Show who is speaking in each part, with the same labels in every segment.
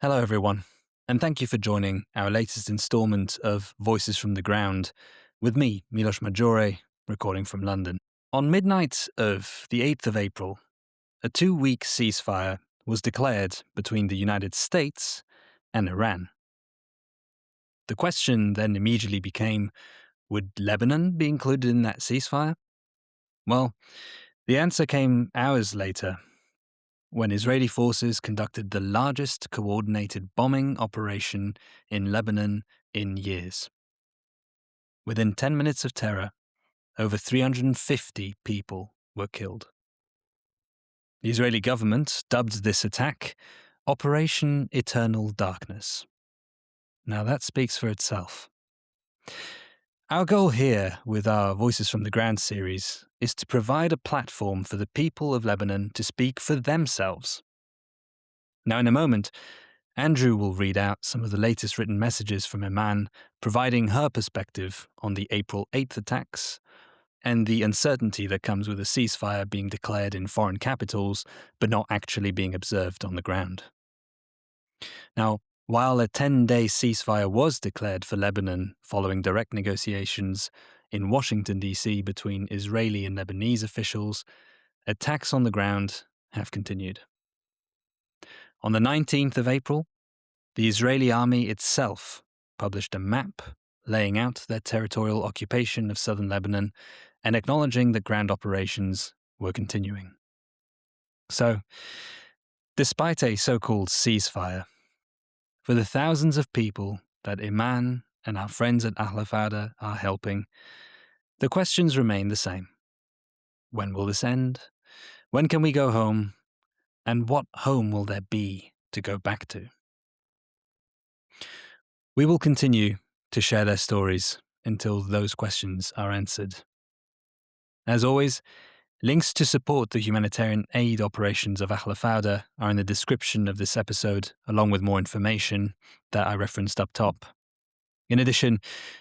Speaker 1: Hello, everyone, and thank you for joining our latest installment of Voices from the Ground with me, Milos Majore, recording from London. On midnight of the 8th of April, a 2-week ceasefire was declared between the United States and Iran. The question then immediately became, would Lebanon be included in that ceasefire? Well, the answer came hours later, when Israeli forces conducted the largest coordinated bombing operation in Lebanon in years. Within 10 minutes of terror, over 350 people were killed. The Israeli government dubbed this attack Operation Eternal Darkness. Now that speaks for itself. Our goal here with our Voices from the Ground series is to provide a platform for the people of Lebanon to speak for themselves. Now, in a moment, Andrew will read out some of the latest written messages from Imane, providing her perspective on the April 8th attacks and the uncertainty that comes with a ceasefire being declared in foreign capitals but not actually being observed on the ground. Now, while a 10-day ceasefire was declared for Lebanon following direct negotiations in Washington, D.C. between Israeli and Lebanese officials, attacks on the ground have continued. On the 19th of April, the Israeli army itself published a map laying out their territorial occupation of southern Lebanon and acknowledging that ground operations were continuing. So, despite a so-called ceasefire, for the thousands of people that Imane and our friends at Ahla Fawda are helping, the questions remain the same. When will this end? When can we go home? And what home will there be to go back to? We will continue to share their stories until those questions are answered. As always, links to support the humanitarian aid operations of Ahla Fawda are in the description of this episode, along with more information that I referenced up top. In addition,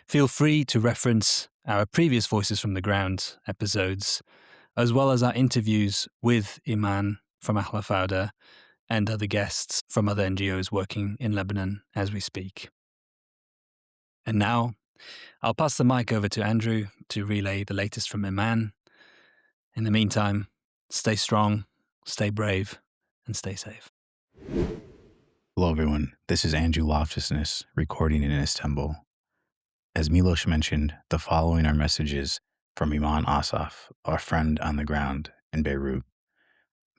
Speaker 1: feel free to reference our previous Voices from the Ground episodes, as well as our interviews with Imane from Ahla Fawda and other guests from other NGOs working in Lebanon as we speak. And now, I'll pass the mic over to Andrew to relay the latest from Imane. In the meantime, stay strong, stay brave, and stay safe.
Speaker 2: Hello everyone, this is Andrew Loftusness, recording in Istanbul. As Milos mentioned, the following are messages from Imane Assaf, our friend on the ground in Beirut.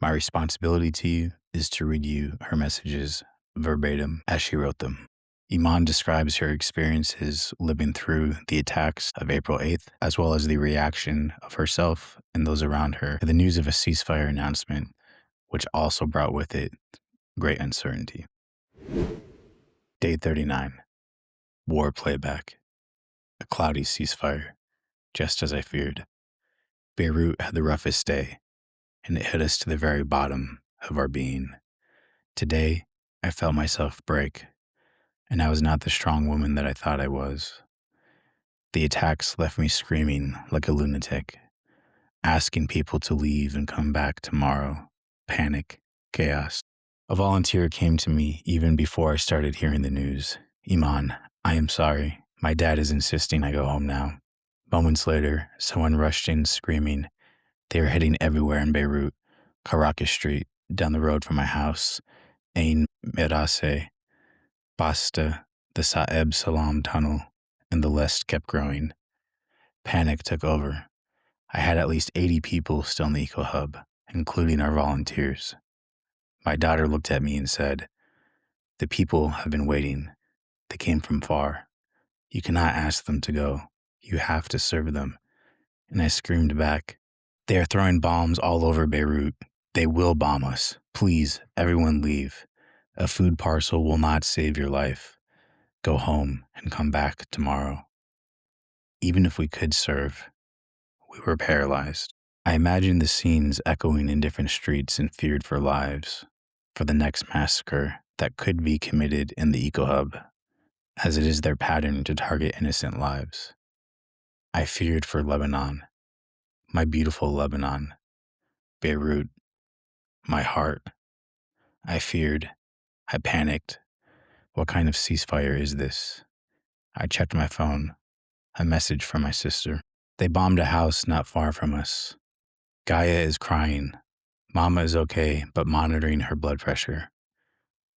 Speaker 2: My responsibility to you is to read you her messages verbatim as she wrote them. Imane describes her experiences living through the attacks of April 8th, as well as the reaction of herself and those around her to the news of a ceasefire announcement, which also brought with it great uncertainty. Day 39. War playback. A cloudy ceasefire, just as I feared. Beirut had the roughest day, and it hit us to the very bottom of our being. Today, I felt myself break, and I was not the strong woman that I thought I was. The attacks left me screaming like a lunatic, asking people to leave and come back tomorrow. Panic, chaos. A volunteer came to me even before I started hearing the news. Imane, I am sorry. My dad is insisting I go home now. Moments later, someone rushed in screaming. They were heading everywhere in Beirut. Caracas Street, down the road from my house, Ain Mirase, Basta, the Saeb Salam tunnel, and the list kept growing. Panic took over. I had at least 80 people still in the Eco Hub, including our volunteers. My daughter looked at me and said, "The people have been waiting. They came from far. You cannot ask them to go. You have to serve them." And I screamed back, "They are throwing bombs all over Beirut. They will bomb us. Please, everyone leave. A food parcel will not save your life. Go home and come back tomorrow." Even if we could serve, we were paralyzed. I imagined the scenes echoing in different streets and feared for lives, for the next massacre that could be committed in the Eco Hub, as it is their pattern to target innocent lives. I feared for Lebanon, my beautiful Lebanon, Beirut, my heart. I feared, I panicked, What kind of ceasefire is this? I checked my phone. A message from my sister. They bombed a house not far from us. Gaia is crying. Mama is okay, but monitoring her blood pressure.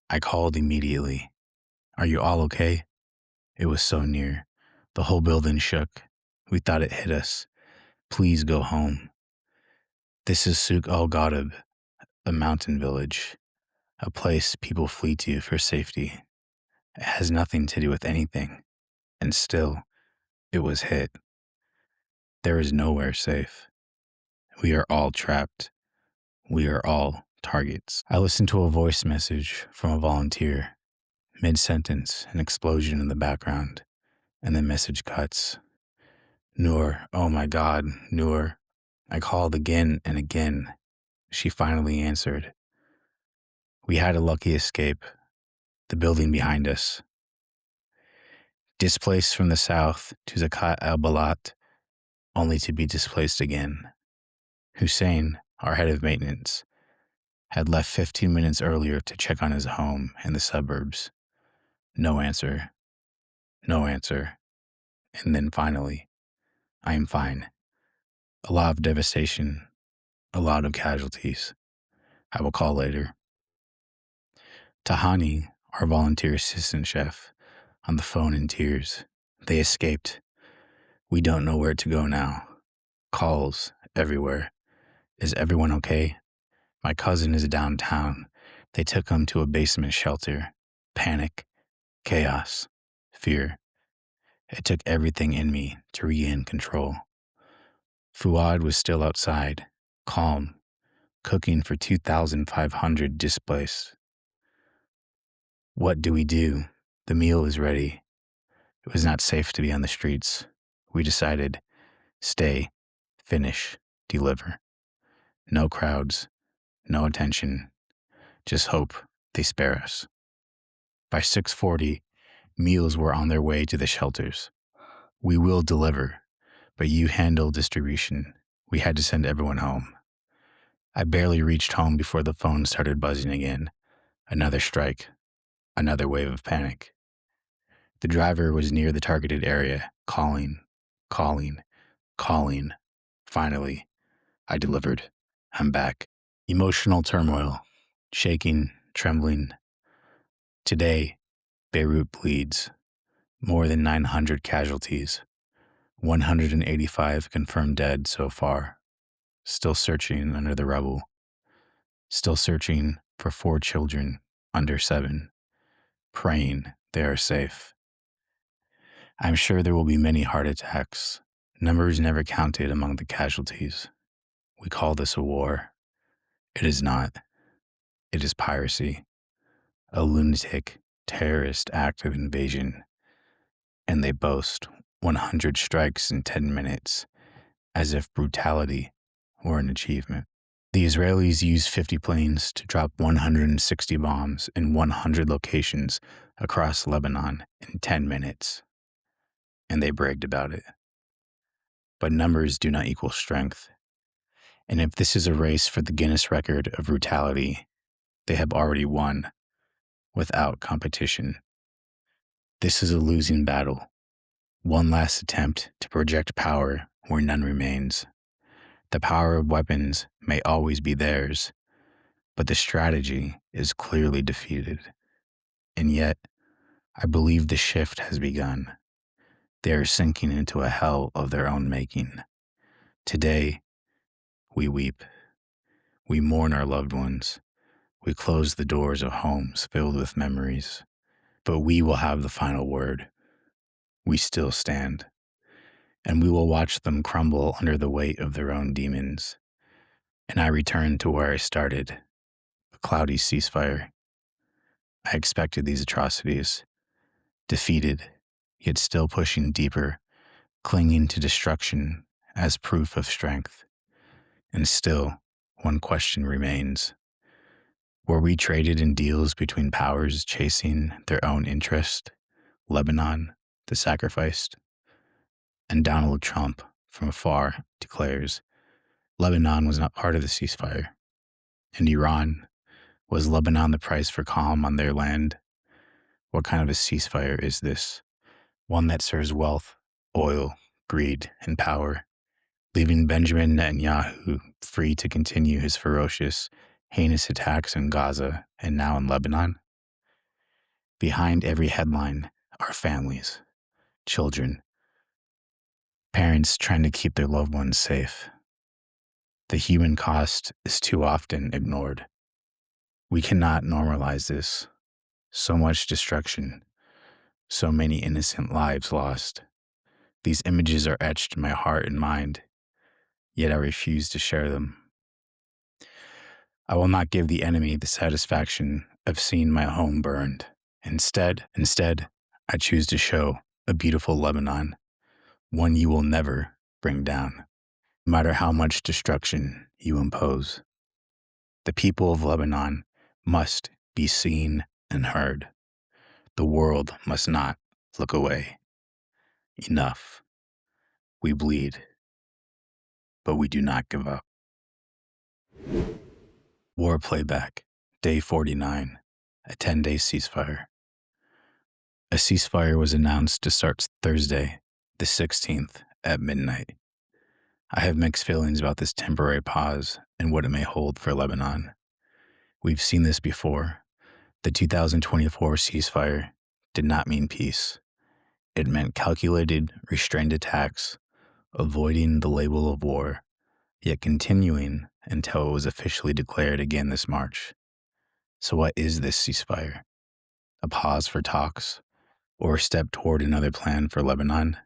Speaker 2: I called immediately. Are you all okay? It was so near. The whole building shook. We thought it hit us. Please go home. This is Souk al Ghadab, a mountain village, a place people flee to for safety. It has nothing to do with anything, and still, it was hit. There is nowhere safe. We are all trapped. We are all targets. I listened to a voice message from a volunteer. Mid-sentence, an explosion in the background, and the message cuts. Noor, oh my God, Noor. I called again and again. She finally answered. We had a lucky escape. The building behind us. Displaced from the south to Zakat al-Balat, only to be displaced again. Hussein, our head of maintenance, had left 15 minutes earlier to check on his home in the suburbs. No answer. No answer. And then finally, I am fine. A lot of devastation, a lot of casualties. I will call later. Tahani, our volunteer assistant chef, on the phone in tears. They escaped. We don't know where to go now. Calls everywhere. Is everyone okay? My cousin is downtown. They took him to a basement shelter. Panic, chaos, fear. It took everything in me to regain control. Fuad was still outside, calm, cooking for 2,500 displaced. What do we do? The meal is ready. It was not safe to be on the streets. We decided, stay, finish, deliver. No crowds, no attention, just hope they spare us. By 6:40, meals were on their way to the shelters. We will deliver, but you handle distribution. We had to send everyone home. I barely reached home before the phone started buzzing again. Another strike, another wave of panic. The driver was near the targeted area, calling. Finally, I delivered. I'm back. Emotional turmoil, shaking, trembling. Today, Beirut bleeds. More than 900 casualties. 185 confirmed dead so far. Still searching under the rubble. Still searching for 4 children under 7. Praying they are safe. I'm sure there will be many heart attacks. Numbers never counted among the casualties. We call this a war. It is not. It is piracy. A lunatic, terrorist act of invasion. And they boast 100 strikes in 10 minutes, as if brutality were an achievement. The Israelis used 50 planes to drop 160 bombs in 100 locations across Lebanon in 10 minutes. And they bragged about it. But numbers do not equal strength. And if this is a race for the Guinness record of brutality, they have already won without competition. This is a losing battle. One last attempt to project power where none remains. The power of weapons may always be theirs, but the strategy is clearly defeated. And yet, I believe the shift has begun. They are sinking into a hell of their own making. Today, we weep. We mourn our loved ones. We close the doors of homes filled with memories. But we will have the final word. We still stand. And we will watch them crumble under the weight of their own demons. And I return to where I started, a cloudy ceasefire. I expected these atrocities. Defeated, yet still pushing deeper, clinging to destruction as proof of strength. And still, one question remains. Were we traded in deals between powers chasing their own interest? Lebanon, the sacrificed? And Donald Trump, from afar, declares, Lebanon was not part of the ceasefire. And Iran, was Lebanon the price for calm on their land? What kind of a ceasefire is this? One that serves wealth, oil, greed, and power, leaving Benjamin Netanyahu free to continue his ferocious, heinous attacks in Gaza and now in Lebanon? Behind every headline are families, children, parents trying to keep their loved ones safe. The human cost is too often ignored. We cannot normalize this. So much destruction, so many innocent lives lost. These images are etched in my heart and mind, yet I refuse to share them. I will not give the enemy the satisfaction of seeing my home burned. Instead, I choose to show a beautiful Lebanon, one you will never bring down, no matter how much destruction you impose. The people of Lebanon must be seen and heard. The world must not look away. Enough. We bleed, but we do not give up. War playback, day 49, a 10-day ceasefire. A ceasefire was announced to start Thursday, the 16th, at midnight. I have mixed feelings about this temporary pause and what it may hold for Lebanon. We've seen this before. The 2024 ceasefire did not mean peace. It meant calculated, restrained attacks, avoiding the label of war, yet continuing until it was officially declared again this March. So what is this ceasefire? A pause for talks, or a step toward another plan for Lebanon?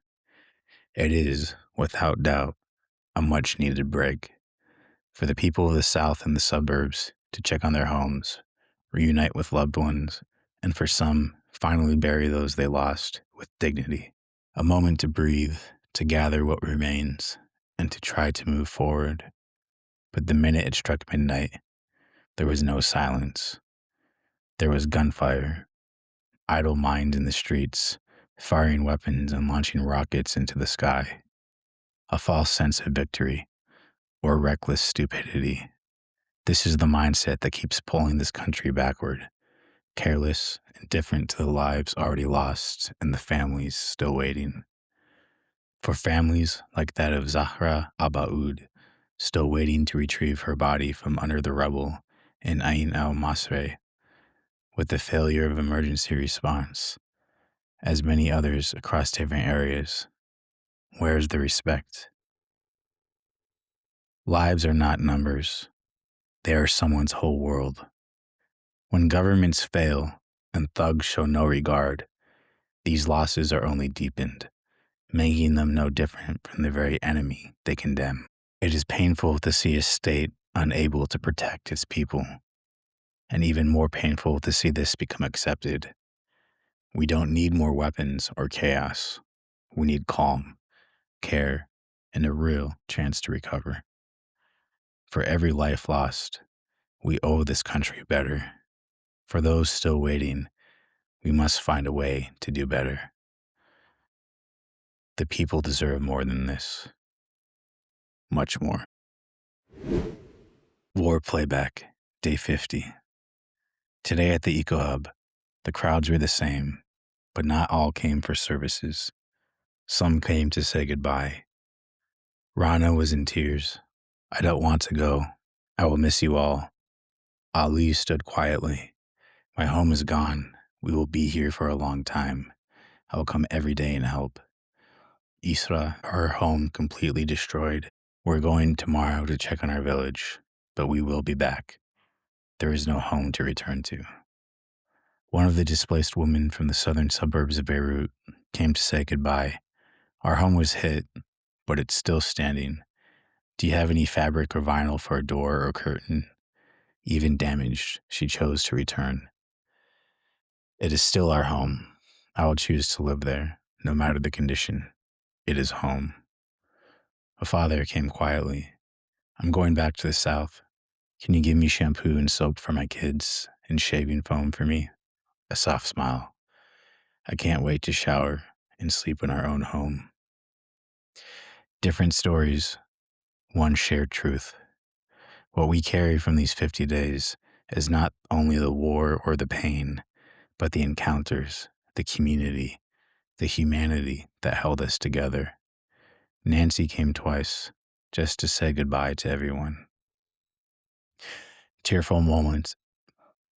Speaker 2: It is, without doubt, a much-needed break for the people of the South and the suburbs to check on their homes, reunite with loved ones, and for some, finally bury those they lost with dignity. A moment to breathe, to gather what remains, and to try to move forward. But the minute it struck midnight, there was no silence. There was gunfire, idle minds in the streets, firing weapons and launching rockets into the sky. A false sense of victory, or reckless stupidity. This is the mindset that keeps pulling this country backward, careless, indifferent to the lives already lost and the families still waiting. For families like that of Zahra Abaoud, still waiting to retrieve her body from under the rubble in Ain al-Masreh, with the failure of emergency response, as many others across different areas. Where is the respect? Lives are not numbers. They are someone's whole world. When governments fail and thugs show no regard, these losses are only deepened, making them no different from the very enemy they condemn. It is painful to see a state unable to protect its people, and even more painful to see this become accepted. We don't need more weapons or chaos. We need calm, care, and a real chance to recover. For every life lost, we owe this country better. For those still waiting, we must find a way to do better. The people deserve more than this. Much more. War playback, day 50. Today at the Eco Hub, the crowds were the same, but not all came for services. Some came to say goodbye. Rana was in tears. I don't want to go. I will miss you all. Ali stood quietly. My home is gone. We will be here for a long time. I will come every day and help. Isra, her home completely destroyed. We're going tomorrow to check on our village, but we will be back. There is no home to return to. One of the displaced women from the southern suburbs of Beirut came to say goodbye. Our home was hit, but it's still standing. Do you have any fabric or vinyl for a door or curtain? Even damaged, she chose to return. It is still our home. I will choose to live there, no matter the condition. It is home. A father came quietly. I'm going back to the South. Can you give me shampoo and soap for my kids and shaving foam for me? A soft smile. I can't wait to shower and sleep in our own home. Different stories, one shared truth. What we carry from these 50 days is not only the war or the pain, but the encounters, the community, the humanity that held us together. Nancy came twice, just to say goodbye to everyone. Tearful moments,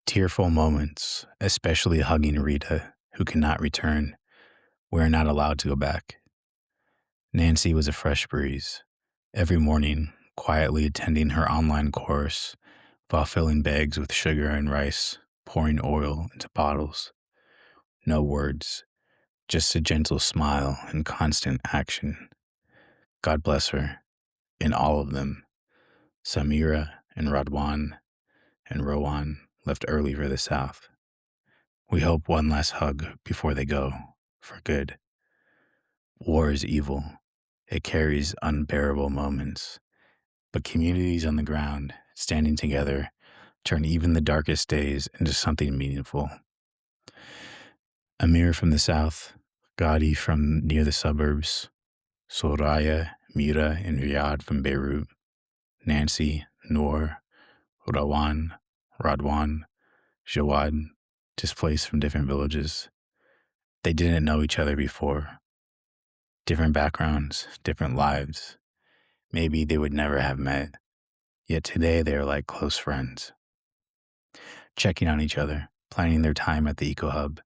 Speaker 2: tearful moments, especially hugging Rita, who cannot return. We're not allowed to go back. Nancy was a fresh breeze. Every morning, quietly attending her online course while filling bags with sugar and rice, pouring oil into bottles. No words, just a gentle smile and constant action. God bless her, in all of them. Samira and Radwan and Rowan left early for the south. We hope one last hug before they go, for good. War is evil. It carries unbearable moments. But communities on the ground, standing together, turn even the darkest days into something meaningful. Amir from the south, Gadi from near the suburbs, Soraya, Mira, and Riyadh from Beirut, Nancy, Noor, Rawan, Radwan, Jawad, displaced from different villages. They didn't know each other before. Different backgrounds, different lives. Maybe they would never have met. Yet today they are like close friends. Checking on each other, planning their time at the Eco Hub,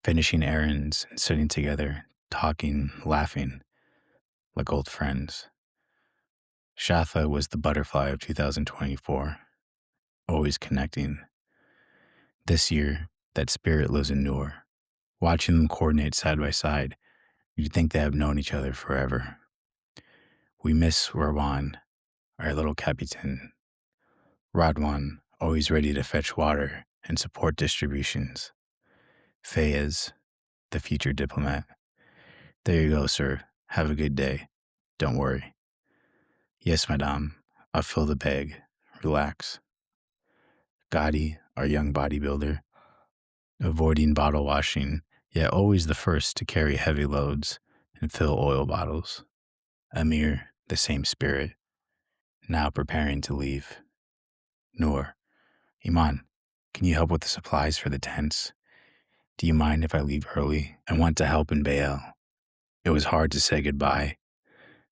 Speaker 2: finishing errands and sitting together, talking, laughing, like old friends. Shatha was the butterfly of 2024, always connecting. This year, that spirit lives in Noor. Watching them coordinate side by side, you'd think they have known each other forever. We miss Rawan, our little Capitan. Radwan, always ready to fetch water and support distributions. Fayez, the future diplomat. There you go, sir. Have a good day. Don't worry. Yes, madame. I'll fill the bag. Relax. Gadi, our young bodybuilder, avoiding bottle washing, yet always the first to carry heavy loads and fill oil bottles. Amir, the same spirit, now preparing to leave. Noor, Imane, can you help with the supplies for the tents? Do you mind if I leave early? I want to help in Baal. It was hard to say goodbye.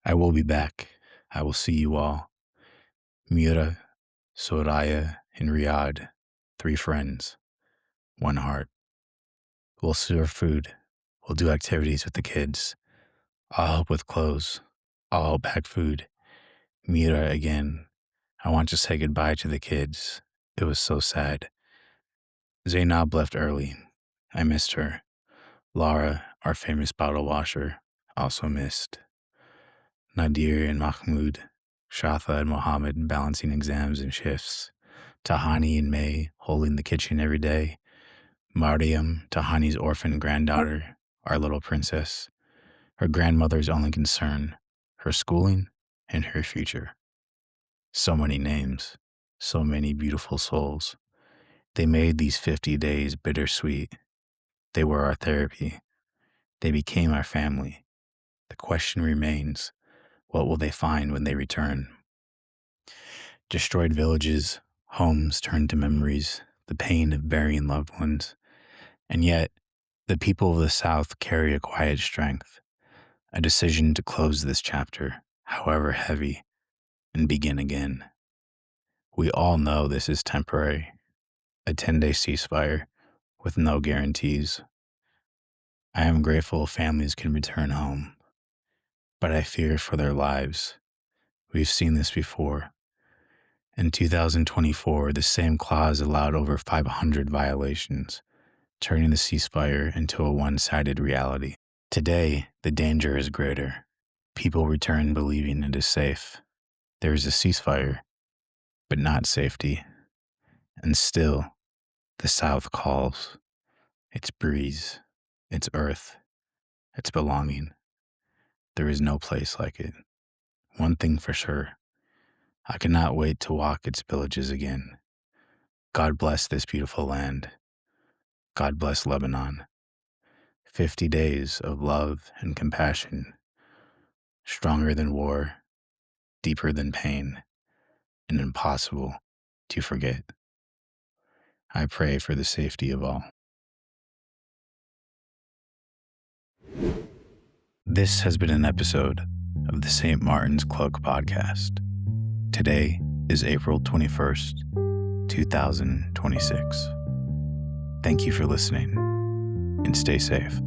Speaker 2: I will be back. I will see you all. Mira, Soraya, and Riyadh, 3 friends, 1 heart. We'll serve food. We'll do activities with the kids. I'll help with clothes. I'll help pack food. Mira again. I want to say goodbye to the kids. It was so sad. Zainab left early. I missed her. Lara, our famous bottle washer, also missed. Nadir and Mahmoud, Shatha and Mohammed balancing exams and shifts. Tahani and May holding the kitchen every day. Mariam, Tahani's orphan granddaughter, our little princess. Her grandmother's only concern, her schooling and her future. So many names, so many beautiful souls. They made these 50 days bittersweet. They were our therapy. They became our family. The question remains, what will they find when they return? Destroyed villages, homes turned to memories, the pain of burying loved ones. And yet, the people of the South carry a quiet strength, a decision to close this chapter, however heavy, and begin again. We all know this is temporary, a 10-day ceasefire with no guarantees. I am grateful families can return home, but I fear for their lives. We've seen this before. In 2024, the same clause allowed over 500 violations, turning the ceasefire into a one-sided reality. Today, the danger is greater. People return believing it is safe. There is a ceasefire, but not safety. And still, the South calls. Its breeze, its earth, its belonging. There is no place like it. One thing for sure, I cannot wait to walk its villages again. God bless this beautiful land. God bless Lebanon. 50 days of love and compassion, stronger than war, deeper than pain, and impossible to forget. I pray for the safety of all. This has been an episode of the St. Martin's Cloak podcast. Today is April 21st, 2026. Thank you for listening, and stay safe.